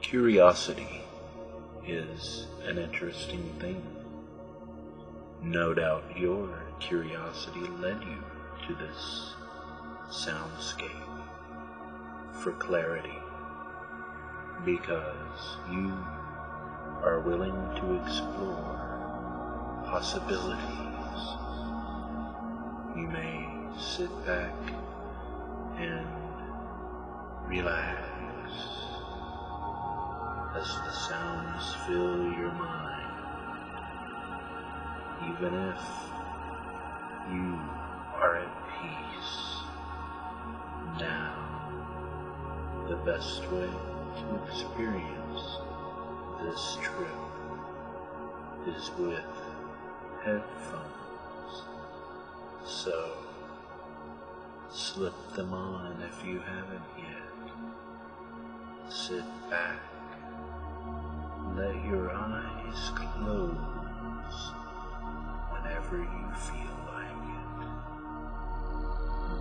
Curiosity is an interesting thing. No doubt your curiosity led you to this soundscape for clarity, because you are willing to explore possibilities. You may sit back and relax as the sounds fill your mind, even if you are at peace. Now, the best way to experience this trip is with headphones, so slip them on if you haven't yet. Sit back, let your eyes close whenever you feel like it.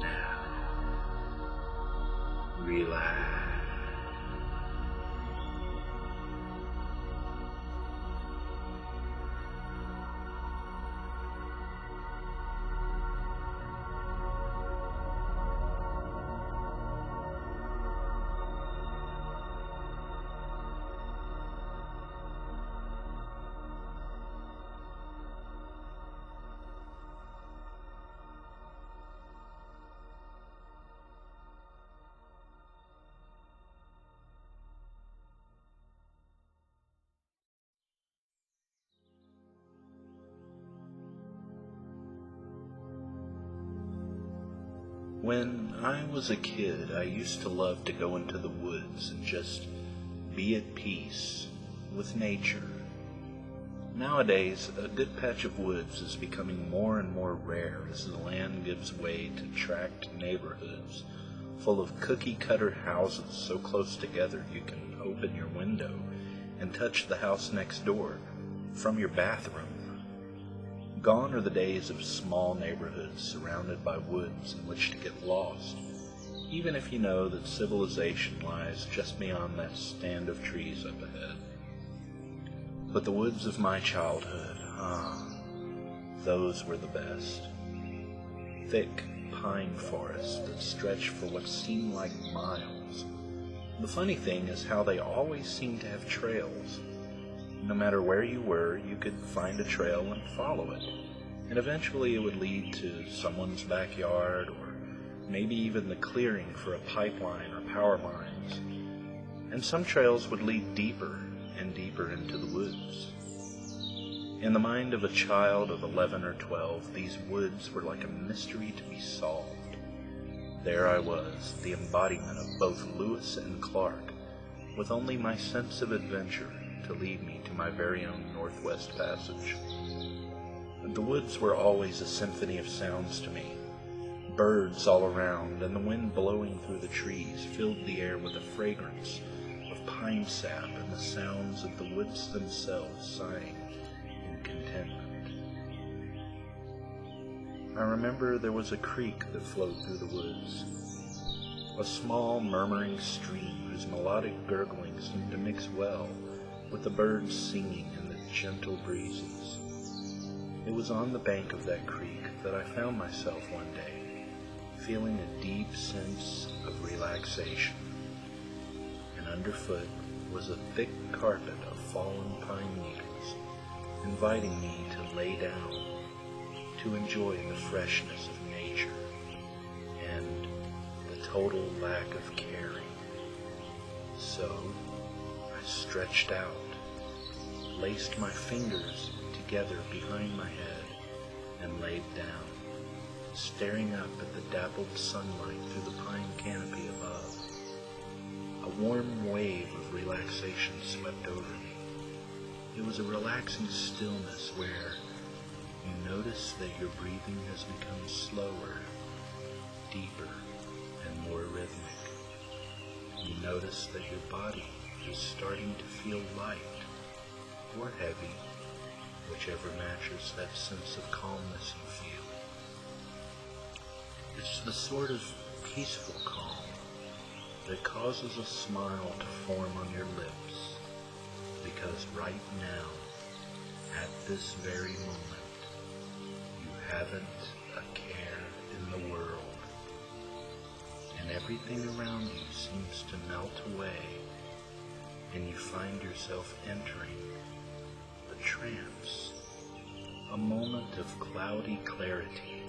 Now, relax. When I was a kid, I used to love to go into the woods and just be at peace with nature. Nowadays, a good patch of woods is becoming more and more rare as the land gives way to tract neighborhoods full of cookie-cutter houses so close together you can open your window and touch the house next door from your bathroom. Gone are the days of small neighborhoods surrounded by woods in which to get lost, even if you know that civilization lies just beyond that stand of trees up ahead. But the woods of my childhood, those were the best. Thick pine forests that stretched for what seemed like miles. The funny thing is how they always seemed to have trails. No matter where you were, you could find a trail and follow it, and eventually it would lead to someone's backyard, or maybe even the clearing for a pipeline or power lines. And some trails would lead deeper and deeper into the woods. In the mind of a child of 11 or 12, these woods were like a mystery to be solved. There I was, the embodiment of both Lewis and Clark, with only my sense of adventure to lead me to my very own Northwest Passage. The woods were always a symphony of sounds to me. Birds all around, and the wind blowing through the trees filled the air with a fragrance of pine sap and the sounds of the woods themselves sighing in contentment. I remember there was a creek that flowed through the woods, a small murmuring stream whose melodic gurgling seemed to mix well with the birds singing in the gentle breezes. It was on the bank of that creek that I found myself one day, feeling a deep sense of relaxation, and underfoot was a thick carpet of fallen pine needles, inviting me to lay down, to enjoy the freshness of nature, and the total lack of caring. So I stretched out, laced my fingers together behind my head, and laid down, staring up at the dappled sunlight through the pine canopy above. A warm wave of relaxation swept over me. It was a relaxing stillness where you notice that your breathing has become slower, deeper, and more rhythmic. You notice that your body is starting to feel light or heavy, whichever matches that sense of calmness you feel. It's the sort of peaceful calm that causes a smile to form on your lips, because right now, at this very moment, you haven't a care in the world, and everything around you seems to melt away, and you find yourself entering a trance, a moment of cloudy clarity,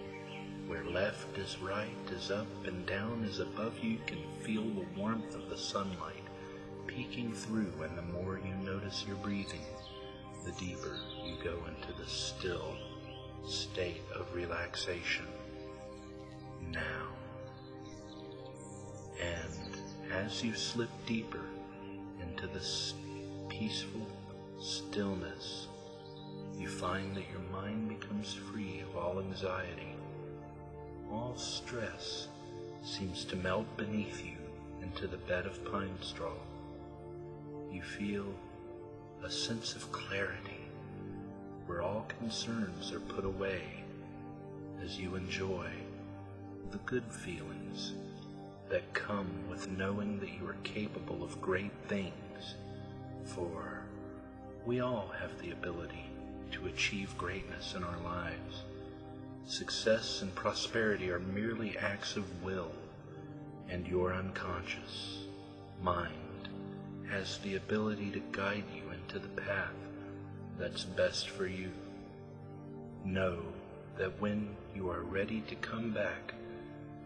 where left is right, is up, and down is above. You can feel the warmth of the sunlight peeking through, and the more you notice your breathing, the deeper you go into the still state of relaxation now. And as you slip deeper into this peaceful stillness, you find that your mind becomes free of all anxiety. All stress seems to melt beneath you into the bed of pine straw. You feel a sense of clarity where all concerns are put away as you enjoy the good feelings that come with knowing that you are capable of great things, for we all have the ability to achieve greatness in our lives. Success and prosperity are merely acts of will, and your unconscious mind has the ability to guide you into the path that's best for you. Know that when you are ready to come back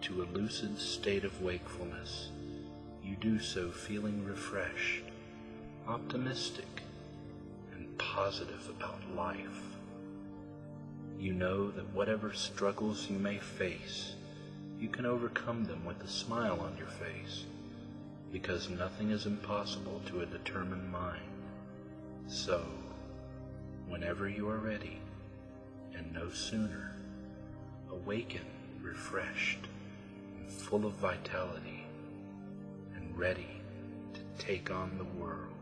to a lucid state of wakefulness, you do so feeling refreshed, optimistic, and positive about life. You know that whatever struggles you may face, you can overcome them with a smile on your face, because nothing is impossible to a determined mind. So, whenever you are ready, and no sooner, awaken refreshed and full of vitality, and ready to take on the world.